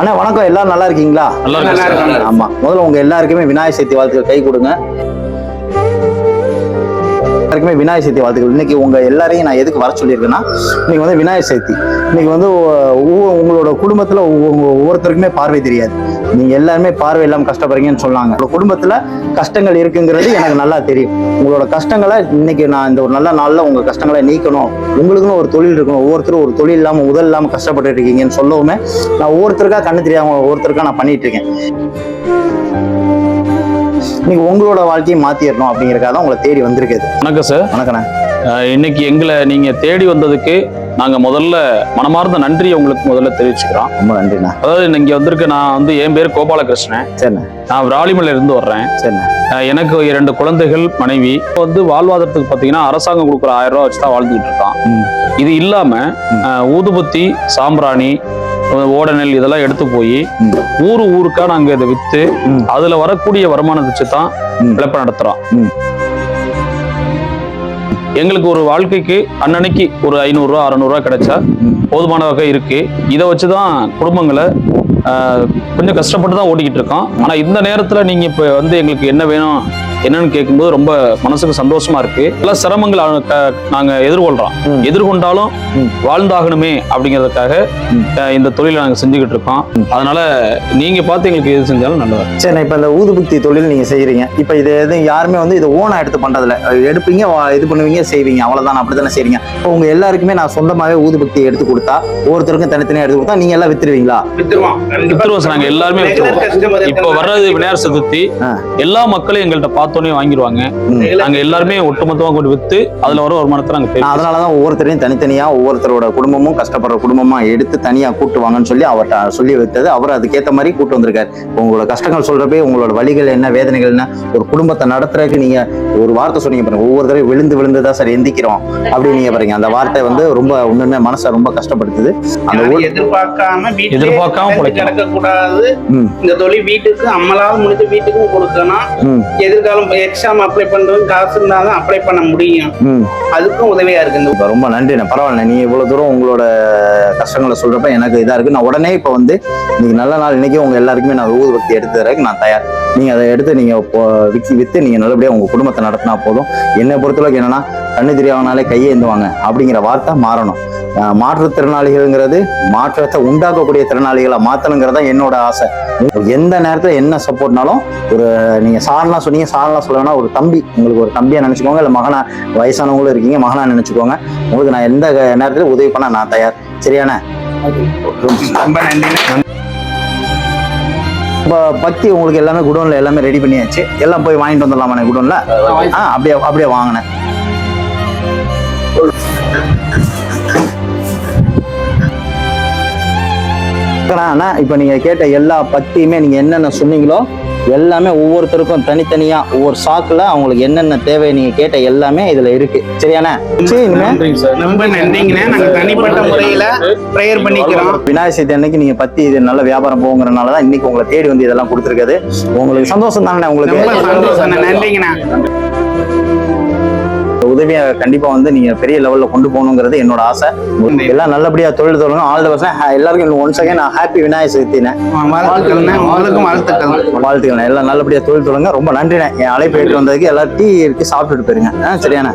அண்ணா வணக்கம், எல்லாரும் நல்லா இருக்கீங்களா? நல்லா இருக்காங்க. ஆமா, முதல்ல உங்க எல்லாருக்குமே விநாயகர் சதுர்த்தி வாழ்த்துக்கள். கை கொடுங்க. எல்லாருக்குமே விநாயகர் சதுர்த்தி வாழ்த்துக்கள். இன்னைக்கு உங்க எல்லாரையும் நான் எதுக்கு வர சொல்லியிருக்கேன்னா, இன்னைக்கு வந்து விநாயகர் சதுர்த்தி. இன்னைக்கு வந்து உங்களோட குடும்பத்துல ஒவ்வொருத்தருக்குமே பார்வை தெரியாது. நீங்க எல்லாருமே பார்வை இல்லாம கஷ்டப்படுறீங்கன்னு சொன்னாங்க. உங்க குடும்பத்துல கஷ்டங்கள் இருக்குங்கிறது எனக்கு நல்லா தெரியும். உங்களோட கஷ்டங்களை இன்னைக்கு நான் இந்த ஒரு நல்ல நாள்ல உங்க கஷ்டங்களை நீக்கணும். உங்களுக்குன்னு ஒரு தொழில் இருக்கணும். ஒவ்வொருத்தரும் ஒரு தொழில் இல்லாம முதல் இல்லாம கஷ்டப்பட்டு இருக்கீங்கன்னு சொல்லவுமே நான் ஒவ்வொருத்தருக்கா கண்ணு தெரியாம ஒவ்வொருத்தருக்கா நான் பண்ணிட்டு இருக்கேன். இன்னைக்கு உங்களோட வாழ்க்கையை மாத்திடணும் அப்படிங்கறதுக்காக தான் உங்களை தேடி வந்திருக்குது. வணக்கம் சார். வணக்கண்ணா. இன்னைக்கு எங்களை நீங்க தேடி வந்ததுக்கு நாங்க முதல்ல மனமார்ந்த நன்றியை உங்களுக்கு முதல்ல தெரிவிச்சுக்கிறோம். ரொம்ப நன்றிண்ணா. அதாவது இங்க வந்திருக்க நான் வந்து என் பேர் கோபாலகிருஷ்ணன். சரிண்ணா. நான் விராலிமலையில இருந்து வர்றேன். சரிண்ணா. எனக்கு 2 குழந்தைகள், மனைவி. வந்து வாழ்வாதாரத்துக்கு பாத்தீங்கன்னா அரசாங்கம் கொடுக்குற 1000 ரூபாய் வச்சுதான் வாழ்ந்துகிட்டு இருக்கான். இது இல்லாம ஊதுபத்தி, சாம்பிராணி, ஓடநெல் இதெல்லாம் எடுத்து போய் ஊருக்கா நாங்க இதை வித்து அதுல வரக்கூடிய வருமானத்தை வச்சு தான் பிழைப்பு நடத்துறோம். எங்களுக்கு ஒரு வாழ்க்கைக்கு அன்னன்னைக்கு ஒரு 500 ரூபா 600 ரூபா கிடைச்சா போதுமான வகை இருக்கு. இதை வச்சுதான் குடும்பங்களை கொஞ்சம் கஷ்டப்பட்டு தான் ஓட்டிக்கிட்டு இருக்கோம். ஆனா இந்த நேரத்துல நீங்க இப்ப வந்து எங்களுக்கு என்ன வேணும் என்னன்னு கேட்கும்போது ரொம்ப மனசுக்கு சந்தோஷமா இருக்கு. எல்லா சிரமங்கள் நாங்க எதிர்கொண்டாலும் வாழ்ந்தாகணுமே அப்படிங்கிறதுக்காக இந்த தொழிலை நாங்க செஞ்சுக்கிட்டு இருக்கோம். அதனால நீங்க பார்த்து எங்களுக்கு எது செஞ்சாலும் நல்லதா. சரி, இப்ப இந்த ஊதுபத்தி தொழில் நீங்க செய்யறீங்க. இப்ப இது எதுவும் யாருமே வந்து இது ஓனா எடுத்து பண்றதுல எடுப்பீங்க, இது பண்ணுவீங்க, செய்வீங்க, அவ்வளவுதான். அப்படித்தானே செய்றீங்க. இப்போ உங்க எல்லாருக்குமே நான் சொந்தமாவே ஊதுபத்தி எடுத்து கொடுத்தா, ஒவ்வொருத்தருக்கும் தனித்தனியா எடுத்து கொடுத்தா நீங்க எல்லாம் வித்துருவீங்களா? வித்துருவோம். நாங்க எல்லாருமே வித்துருவோம். இப்போ வர்றது விநாயகர் சதுர்த்தி, எல்லா மக்களும் எங்கள்கிட்ட பார்த்தோன்னே வாங்கிடுவாங்க. நாங்க எல்லாருமே ஒட்டுமொத்தமா கொண்டு வித்து அதுல வர வருமானத்தை நாங்க. அதனாலதான் ஒவ்வொருத்தரையும் தனித்தனியா ஒவ்வொருத்தரோட குடும்பமும் கஷ்டப்படுற குடும்பமா எடுத்து தனியா கூட்டுவாங்கன்னு சொல்லி அவர்கிட்ட சொல்லி வைத்தது. அவர் அதுக்கேற்ற மாதிரி கூட்டு வந்திருக்காரு. உங்களோட கஷ்டங்கள் சொல்றப்பே உங்களோட வழிகள் என்ன, வேதனைகள் என்ன, ஒரு குடும்பத்தை நடத்துறதுக்கு நீங்க ஒரு வார்த்தை சொன்னீங்க பாருங்க. ஒவ்வொருத்தரையும் விழுந்துதான் சார் எந்திக்கிறோம் அப்படின்னு நீங்க பாருங்க. அந்த வார்த்தை வந்து ரொம்ப உண்மையுமே மனசை ரொம்ப கஷ்டப்படுத்துது. அந்த எதிர்பார்க்காம கிடக்க கூடாது. இந்த தொழில் வீட்டுக்கு அம்மளாவது முடிஞ்ச வீட்டுக்கும் கொடுக்கணும். எதிர்காலம் எக்ஸாம் அப்ளை பண்றது காசு இருந்தாலும் அப்ளை பண்ண முடியும். அதுக்கும் உதவியா இருக்கு. ரொம்ப நன்றி. பரவாயில்ல, நீ இவ்வளவு தூரம் உங்களோட கஷ்டங்களை சொல்றப்ப எனக்கு இதா இருக்கு. நான் உடனே இப்ப வந்து நீங்க நல்ல நாள் இன்னைக்கு உங்க எல்லாருக்குமே நான் ஊதுபத்தி எடுத்து தரக்கு நான் தயார். நீங்க அதை எடுத்து நீங்க வித்து நீங்க நல்லபடியா உங்க குடும்பத்தை நடத்தினா போதும். என்னை பொறுத்தளவுக்கு என்னன்னா, கண்ணு தெரியாதனாலே கையே ஏந்துவாங்க அப்படிங்கிற வார்த்தை மாறணும். மாற்றுத்திறனாளிகள்ங்கிறது மாற்றத்தை உண்டாக்கக்கூடிய திறனாளிகளை மாத்தணுங்கிறதா என்னோட ஆசை. எந்த நேரத்துல என்ன சப்போர்ட்னாலும் ஒரு நீங்க சார்லாம் சொன்னீங்க, சார்லாம் சொல்லணும்னா ஒரு தம்பி, உங்களுக்கு ஒரு தம்பியா நினைச்சுக்கோங்க, இல்ல மகனா, வயசானவங்களும் இருக்கீங்க, மகனா நினைச்சுக்கோங்க. உங்களுக்கு நான் எந்த நேரத்துல உதவி பண்ண நான் தயார். சரியான ரொம்ப நன்றி. பத்தி உங்களுக்கு எல்லாமே குடோன்ல எல்லாமே ரெடி பண்ணியாச்சு. எல்லாம் போய் வாங்கிட்டு வந்துடலாமா குடோன்ல? அப்படியே வாங்கினேன். இப்ப நீங்க கேட்ட எல்லா பத்தியுமே நீங்க என்னென்ன சொன்னீங்களோ எல்லாமே ஒவ்வொருத்தருக்கும் தனித்தனியா ஒவ்வொரு சாக்குல அவங்களுக்கு என்னென்ன தேவை நீங்க கேட்ட எல்லாமே இதுல இருக்கு. சரியானே? ரொம்ப நன்றிங்கண்ணே. நாங்க தனிப்பட்ட முறையில பிரேயர் பண்ணிக்கிறோம். விநாயகர் சதுர்த்தி அன்னைக்கு நீங்க பத்தி இது நல்ல வியாபாரம் போங்கிறதுனாலதான் இன்னைக்கு உங்களை தேடி வந்து இதெல்லாம் கொடுத்துருக்குது. உங்களுக்கு சந்தோஷம் தானே? உங்களுக்கு நன்றிங்கண்ணா. உதவியை கண்டிப்பா வந்து நீங்க பெரிய லெவல்ல கொண்டு போகணுங்கிறது என்னோட ஆசை. எல்லாம் நல்லபடியா தொழில் தொடங்க. All the best. எல்லாருக்கும் ஒன்ஸ் அகைன் ஹாப்பி விநாயகர் சதுர்த்தினே. வாழ்த்துக்கள். எல்லாம் நல்லபடியா தொழில் தொடங்க. ரொம்ப நன்றிண்ணே என் அழைப்பு ஏற்று வந்ததுக்கு. எல்லாரும் டீ இருக்கு, சாப்பிட்டுட்டு போயிருங்க. சரியானே?